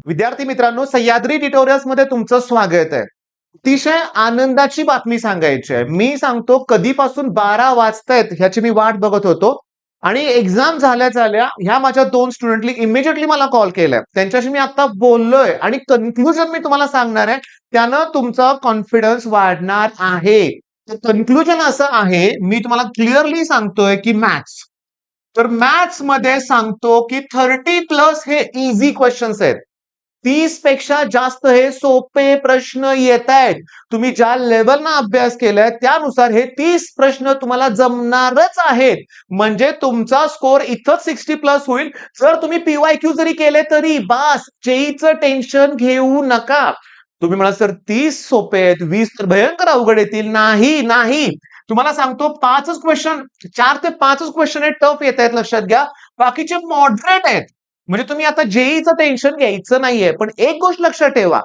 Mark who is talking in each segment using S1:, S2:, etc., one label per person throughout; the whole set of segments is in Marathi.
S1: विद्यार्थी मित्रांनो, सह्याद्री ट्युटोरियल्स मध्ये तुमचं स्वागत आहे. अतिशय आनंदाची बातमी सांगायची आहे. मी सांगतो कधीपासून 12 वाजतायत ह्याची मी वाट बघत होतो आणि एक्झाम झाल्या ह्या माझ्या 2 स्टुडंटनी इमिजिएटली मला कॉल केलाय. त्यांच्याशी मी आता बोललोय आणि कन्क्लुजन मी तुम्हाला सांगणार आहे. त्यानं तुमचा कॉन्फिडन्स वाढणार आहे. कन्क्लुजन असं आहे, मी तुम्हाला क्लिअरली सांगतोय की मॅथ्स. तर मॅथ्स मध्ये सांगतो की 30+ हे इझी क्वेश्चन्स आहेत. 30 पेक्षा जास्त हे सोपे प्रश्न येत आहेत. तुम्ही ज्या लेवलना अभ्यास केलाय त्यानुसार हे 30 प्रश्न तुम्हाला जमणारच आहेत. म्हणजे तुमचा स्कोर इथंच 60+ होईल. जर तुम्ही पीवायक्यू जरी केले तरी बास. जेईचं टेन्शन घेऊ नका. तुम्ही म्हणा सर 30 सोपे आहेत, 20 तर भयंकर अवघड येतील. नाही नाही, तुम्हाला सांगतो 5च क्वेश्चन, 4 ते 5च क्वेश्चन हे टफ येत आहेत, लक्षात घ्या. बाकीचे मॉडरेट आहेत. म्हणजे तुम्ही आता जेईचं टेन्शन घ्यायचं नाहीये. पण एक गोष्ट लक्षात ठेवा,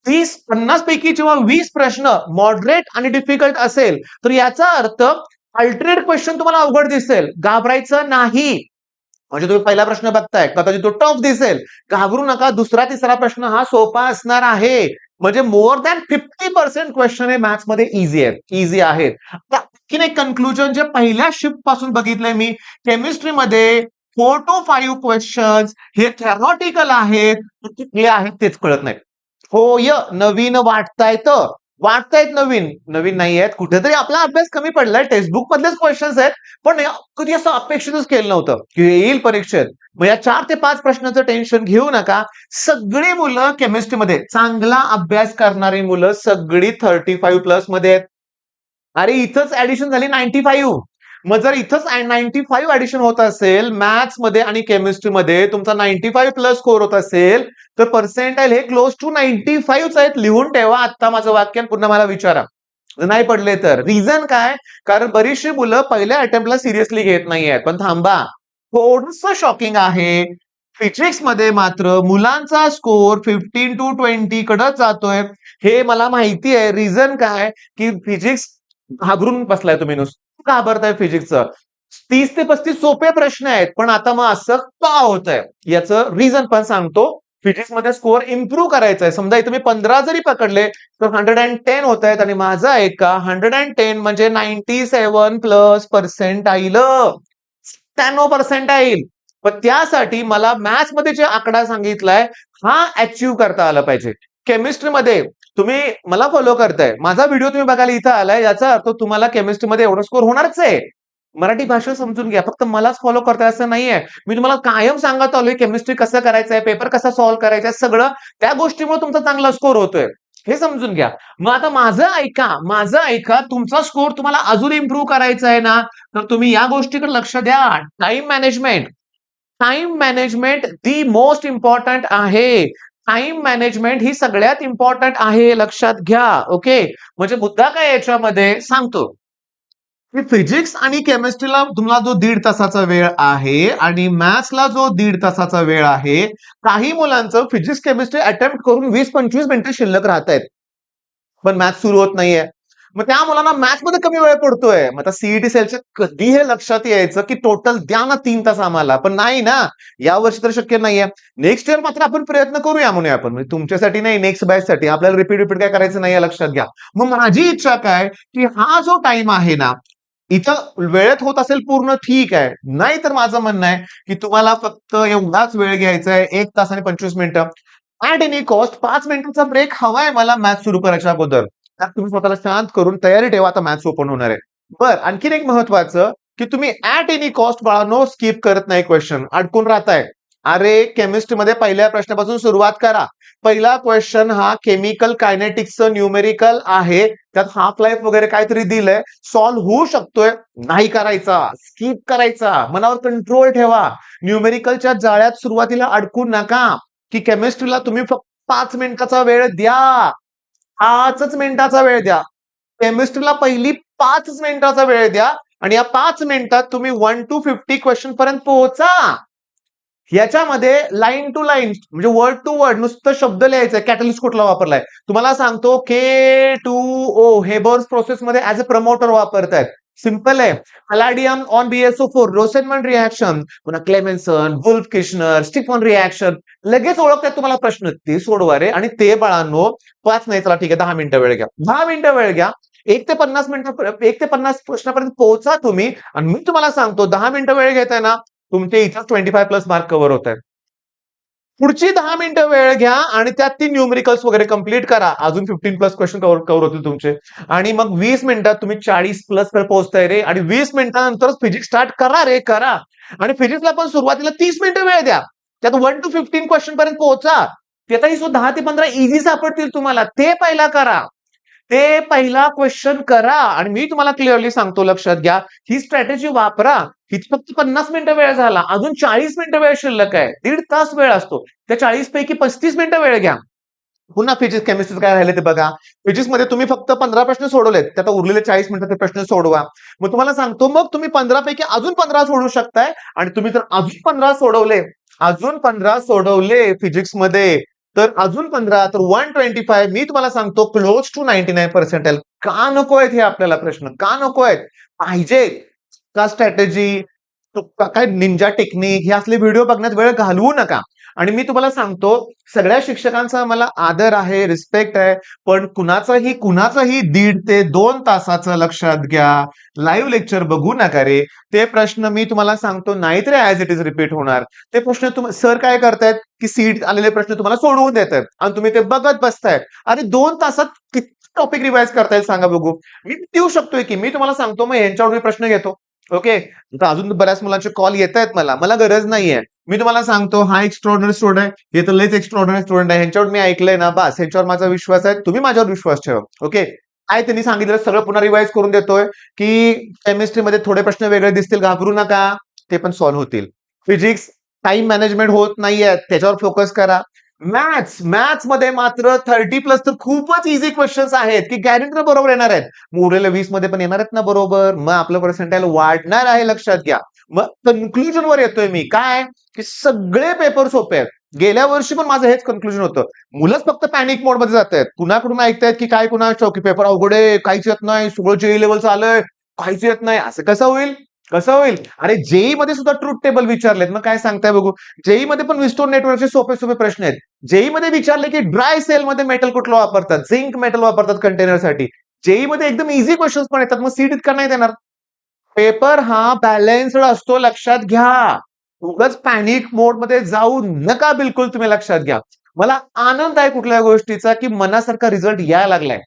S1: 30-50 पैकी जेव्हा 20 प्रश्न मॉडरेट आणि डिफिकल्ट असेल, तर याचा अर्थ अल्टरनेट क्वेश्चन तुम्हाला अवघड दिसेल. घाबरायचं नाही. म्हणजे तुम्ही पहिला प्रश्न बघताय, कदाचित तो टफ दिसेल. घाबरू नका. दुसरा तिसरा प्रश्न हा सोपा असणार आहे. म्हणजे मोर दॅन 50% क्वेश्चन हे मॅथ्स मध्ये इझी आहेत. इझी आहेत. आता आणखीन एक कन्क्लुजन जे पहिल्या शिफ्ट पासून बघितलंय मी, केमिस्ट्रीमध्ये 4 to 5 क्वेश्चन्स हे थेरॉटिकल आहेत. कुठले आहेत तेच कळत नाही. होय, नवीन वाटतायत नवीन. नवीन नाही आहेत. कुठेतरी आपला अभ्यास कमी पडलाय. टेक्स्टबुक मधलेच क्वेश्चन्स आहेत. पण कधी असं अपेक्षितच केलं नव्हतं की येईल परीक्षेत. मग या 4 ते 5 प्रश्नाचं टेन्शन घेऊ नका. सगळी मुलं केमिस्ट्रीमध्ये चांगला अभ्यास करणारी मुलं सगळी 35+ मध्ये आहेत. अरे इथंच ऍडिशन झाली 95. मग जर इथंच 95 ऍडिशन होत असेल मॅथ्स मध्ये आणि केमिस्ट्रीमध्ये, तुमचा 95+ स्कोर होत असेल, तर पर्सेंटाईल हे क्लोज टू 95च आहेत. लिहून ठेवा आता माझं वाक्य आणि पुन्हा मला विचारा. नाही पडले तर रिझन काय? कारण बरीचशी मुलं पहिल्या अटेम्प्टला सिरियसली घेत नाहीयेत. पण थांबा, थोडंसं शॉकिंग आहे. फिजिक्स मध्ये मात्र मुलांचा स्कोर 15 to 20 कडे जातोय. हे मला माहिती आहे. रिझन काय? की फिजिक्स घाबरून बसलाय तुम्ही. नुसतं घाबरताय फिजिक्सचं. 30 ते 35 सोपे प्रश्न आहेत. पण आता मग असं का होतंय? याचं रिझन पण सांगतो. फिजिक्स मध्ये स्कोर इम्प्रूव्ह करायचा आहे. समजा इथे मी 15 जरी पकडले तर 110 होत आहेत आणि माझं आहे का 110 म्हणजे 97+ पर्सेंटाईल. 97% पण त्यासाठी मला मॅथ्स मध्ये जे आकडा सांगितलाय हा अचीव्ह करता आला पाहिजे. केमिस्ट्रीमध्ये तुम्ही मला फॉलो करताय, माझा व्हिडिओ तुम्ही बघायला इथं आलाय, याचा अर्थ तुम्हाला केमिस्ट्रीमध्ये एवढा स्कोर होणारच आहे. मराठी भाषा समजून घ्या. फक्त मलाच फॉलो करताय असं नाहीये. मी तुम्हाला कायम सांगत आलोय केमिस्ट्री कसं करायचंय, पेपर कसा सॉल्व्ह करायचा, सगळं त्या गोष्टीमुळे तुमचा चांगला स्कोर होतोय. हे समजून घ्या. मग आता माझं ऐका. तुमचा स्कोर तुम्हाला अजून इम्प्रूव्ह करायचा आहे ना, तर तुम्ही या गोष्टीकडे लक्ष द्या. Time management the most important आहे. टाइम मॅनेजमेंट ही सगळ्यात इम्पॉर्टंट आहे, लक्षात घ्या. ओके, म्हणजे मुद्दा काय याच्यामध्ये सांगतो की फिजिक्स आणि केमिस्ट्रीला तुम्हाला जो 1.5 तासाचा वेळ आहे आणि मॅथ्सला जो 1.5 तासाचा वेळ आहे, काही मुलांचं फिजिक्स केमिस्ट्री अटेम्प्ट करून 20-25 मिनिटं शिल्लक राहत आहेत. पण मॅथ्स सुरू होत नाहीये. मग त्या मुलांना मॅथ्स मध्ये कमी वेळ पडतोय. मग आता सीईटी सेलच्या कधी हे लक्षात यायचं की टोटल द्या ना 3 तास आम्हाला. पण नाही ना, या वर्षी तर शक्य नाहीये. नेक्स्ट इयर मात्र आपण प्रयत्न करूया म्हणूया आपण. म्हणजे तुमच्यासाठी नाही, नेक्स्ट बॅचसाठी. आपल्याला रिपीट काय करायचं नाहीये, लक्षात घ्या. मग माझी इच्छा काय की हा जो टाइम आहे ना, इथं वेळेत होत असेल पूर्ण ठीक आहे. नाही तर माझं म्हणणं आहे की तुम्हाला फक्त एवढाच वेळ घ्यायचा आहे, 1 तास आणि 25 मिनिटं. ऍट एनी कॉस्ट 5 मिनिटाचा ब्रेक हवाय मला मॅथ्स सुरू करायच्या अगोदर. त्यात तुम्ही स्वतःला शांत करून तयारी ठेवा, आता मॅथ्स ओपन होणार आहे. बरं, आणखीन एक महत्वाचं की तुम्ही ऍट एनी कॉस्ट बाळांनो स्किप करत नाही क्वेश्चन. अडकून राहताय. अरे केमिस्ट्रीमध्ये पहिल्या प्रश्नापासून सुरुवात करा. पहिला क्वेश्चन हा केमिकल कायनेटिक्सचं न्यूमेरिकल आहे. त्यात हाफ लाईफ वगैरे काहीतरी दिलंय. सॉल्व्ह होऊ शकतोय. नाही करायचा, स्किप करायचा. मनावर कंट्रोल ठेवा. न्यूमेरिकलच्या जाळ्यात सुरुवातीला अडकू नका. की केमिस्ट्रीला तुम्ही फक्त 5 मिनिटाचा वेळ द्या. 5च मिनिटाचा वेळ द्या. केमिस्ट्रीला पहिली 5 मिनिटाचा वेळ द्या आणि या 5 मिनिटात तुम्ही 1 to 50 क्वेश्चन पर्यंत पोहोचा. याच्यामध्ये लाईन टू लाईन म्हणजे वर्ड टू वर्ड नुसतं शब्द लिहायचं. कॅटलिस्ट कुठला वापरलाय तुम्हाला सांगतो, K2O हेबर्स प्रोसेस मध्ये ऍज अ प्रमोटर वापरतायत. सिंपल आहे. पॅलाडियम ऑन BSO4, रोसेनमंड रिएक्शन, पुन्हा क्लेमेन्सन, वुल्फ किशनर, स्टिफन रिएक्शन. लगेच ओळखतात तुम्हाला प्रश्न. ते सोडवा रे. आणि ते बाळांनो, 5 नाही, चला ठीक आहे, 10 मिनिटं वेळ घ्या. 10 मिनिटं वेळ घ्या. 1 ते 50 प्रश्नापर्यंत पोहोचा तुम्ही. आणि मी तुम्हाला सांगतो, 10 मिनिटं वेळ घेताय ना, तुमचे इथं 25 प्लस मार्क कव्हर होत आहेत. पुढची 10 मिनिटं वेळ घ्या आणि त्यात ती न्यूमेरिकल्स वगैरे कंप्लीट करा. अजून 15 प्लस क्वेश्चन कव्हर होतील तुमचे. आणि मग 20 मिनिटात तुम्ही 40 प्लस कडे पोहोचताय रे. आणि 20 मिनिटानंतर फिजिक्स स्टार्ट करा रे, करा. आणि फिजिक्सला पण सुरुवातीला 30 मिनिटं वेळ द्या. त्यात 1 to 15 क्वेश्चन पर्यंत पोहोचा. त्यातही 10 ते 15 इझी सापडतील तुम्हाला. ते पहिला करा. ते पहिला क्वेश्चन करा. आणि मी तुम्हाला क्लिअरली सांगतो, लक्षात घ्या, ही स्ट्रॅटेजी वापरा. ही फक्त 50 मिनिटं वेळ झाला. अजून 40 मिनिटं वेळ शिल्लक आहे. 1.5 तास वेळ असतो. त्या 40 पैकी 35 मिनिटं वेळ घ्या. पुन्हा फिजिक्स केमिस्ट्री काय राहिले ते बघा. फिजिक्समध्ये तुम्ही फक्त 15 प्रश्न सोडवलेत. त्यात उरलेले 40 मिनिटाचे प्रश्न सोडवा. मग तुम्हाला सांगतो, मग तुम्ही 15 पैकी अजून 15 सोडवू शकताय. आणि तुम्ही जर अजून 15 सोडवले फिजिक्समध्ये, तर अजून 15, तर 125. मी तुम्हाला सांगतो, क्लोज टू 99% का नको आहेत हे आपल्याला प्रश्न? का नको आहेत? पाहिजे का स्ट्रॅटेजी, काय निंजा टेक्निक, हे असले व्हिडिओ बघण्यात वेळ घालवू नका. आणि मी तुम्हाला सांगतो, सगळ्या शिक्षकांचा मला आदर आहे, रिस्पेक्ट आहे. पण कुणाचंही 1.5 ते 2 तासाचं, लक्षात घ्या, लाईव्ह लेक्चर बघू नका रे. ते प्रश्न मी तुम्हाला सांगतो, नाहीतरी ऍज इट इज रिपीट होणार. ते प्रश्न सर काय करतायत, की सीट आलेले प्रश्न तुम्हाला सोडवून देत आहेत आणि तुम्ही ते बघत बसतायत. अरे 2 तासात किती टॉपिक रिवाइज करता येईल सांगा बघू. मी देऊ शकतोय की. मी तुम्हाला सांगतो, मग यांच्यावर मी प्रश्न घेतो. ओके. आता अजून बऱ्याच मुलांचे कॉल येत आहेत मला गरज नाहीये. मी तुम्हाला सांगतो, हा एक्स्ट्रॉर्डनरी स्टुडंट आहे, हे तर लयच एक्स्ट्रॉर्डनरी स्टुडंट आहे, ह्यांच्यावर मी ऐकलंय ना, बस ह्यांच्यावर माझा विश्वास आहे. तुम्ही माझ्यावर विश्वास ठेवा. ओके. काय त्यांनी सांगितलं सगळं पुन्हा रिवाइज करून देतोय, की केमिस्ट्रीमध्ये थोडे प्रश्न वेगळे दिसतील, घाबरू नका, ते पण सॉल्व्ह होतील. फिजिक्स, टाइम मॅनेजमेंट होत नाहीये, त्याच्यावर फोकस करा. मॅथ्स मध्ये मात्र 30 प्लस तर खूपच इझी क्वेश्चन्स आहेत, की गॅरंटी बरोबर येणार आहेत. मग उरलेल्या 20 मध्ये पण येणार आहेत ना बरोबर. मग आपलं पर्सेंटाईल वाढणार आहे, लक्षात घ्या. मग कन्क्लुजन वर येतोय मी, काय, की सगळे पेपर सोपे आहेत. गेल्या वर्षी पण माझं हेच कन्क्लुजन होतं. मुलंच फक्त पॅनिक मोड मध्ये जात आहेत. कुणाकडून ऐकतायत, की काय कुणा की पेपर अवघड आहे, काहीच येत नाही, सगळं जेई लेवल चालय, काहीच येत नाही. असं कसं होईल? कसं होईल? अरे जेई मध्ये सुद्धा ट्रूथ टेबल विचारलेत, मग काय सांगताय बघू. जेई मध्ये पण विस्टोन नेटवर्कचे सोपे सोपे प्रश्न आहेत. जेई मध्ये विचारले, की ड्राय सेल मध्ये मेटल कुठलं वापरतात, झिंक मेटल वापरतात कंटेनरसाठी. जेई मध्ये एकदम इझी क्वेश्चन्स पण येतात. मग सीट इतका नाही देणार. पेपर हा बॅलन्स्ड असतो, लक्षात घ्या. उगाच पॅनिक मोड मध्ये जाऊ नका बिलकुल, तुम्ही लक्षात घ्या. मला आनंद आहे कुठल्या गोष्टीचा, की मनासारखा रिझल्ट यायला लागलाय.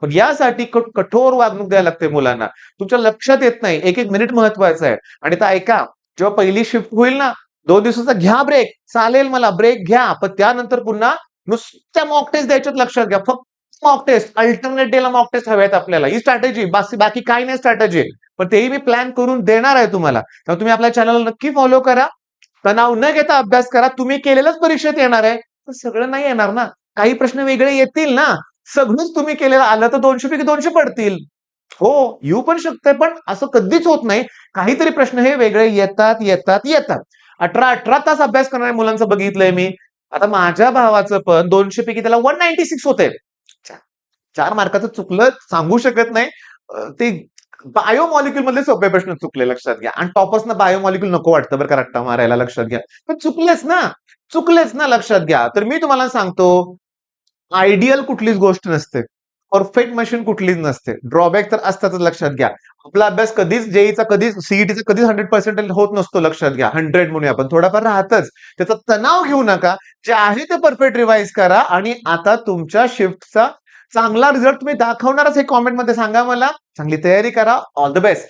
S1: पण यासाठी कठोर वागणूक द्यायला लागते मुलांना. तुमच्या लक्षात येत नाही, एक एक मिनिट महत्वाचं आहे. आणि आता ऐका, जेव्हा पहिली शिफ्ट होईल ना, 2 दिवसाचा घ्या ब्रेक, चालेल मला, ब्रेक घ्या. पण त्यानंतर पुन्हा नुसत्या मॉक टेस्ट द्यायच्यात, लक्षात घ्या. फक्त मॉक टेस्ट, अल्टरनेट डेला मॉक टेस्ट हव्यात आपल्याला. ही स्ट्रॅटेजी, बाकी काही नाही स्ट्रॅटेजी. पण तेही मी प्लॅन करून देणार आहे तुम्हाला. तर तुम्ही आपल्या चॅनल नक्की फॉलो करा. तणाव न घेता अभ्यास करा. तुम्ही केलेलंच परीक्षेत येणार आहे, तर सगळं नाही येणार ना. काही प्रश्न वेगळे येतील ना. सगळंच तुम्ही केलेलं आलं तर 200 पैकी 200 पडतील. हो, येऊ पण शकते, पण असं कधीच होत नाही. काहीतरी प्रश्न हे वेगळे येतात. 18 तास अभ्यास करणाऱ्या मुलांचं बघितलंय मी. आता माझ्या भावाचं पण 200 पैकी त्याला 196 होते. 4 मार्काचं चुकलं सांगू शकत नाही. ते बायोमॉलिक्यूल मधले सोपे प्रश्न चुकले, लक्षात घ्या. आणि टॉपर्सना बायोमॉलिक्यूल नको वाटतं बरं का रट्टा मारायला, लक्षात घ्या. पण चुकलेच ना, लक्षात घ्या. तर मी तुम्हाला सांगतो, आयडियल कुठलीच गोष्ट नसते. परफेक्ट मशीन कुठलीच नसते. ड्रॉबॅक तर असतातच, लक्षात घ्या. आपला अभ्यास कधीच जेईचा, कधीच सीईटीचा, कधीच 100% होत नसतो, लक्षात घ्या. 100 म्हणूया आपण, थोडाफार राहतच. त्याचा तणाव घेऊ नका. जे आहे ते परफेक्ट रिवाइज करा. आणि आता तुमच्या शिफ्टचा चांगला रिझल्ट तुम्ही दाखवणारच, हे कॉमेंटमध्ये सांगा मला. चांगली तयारी करा. All the best.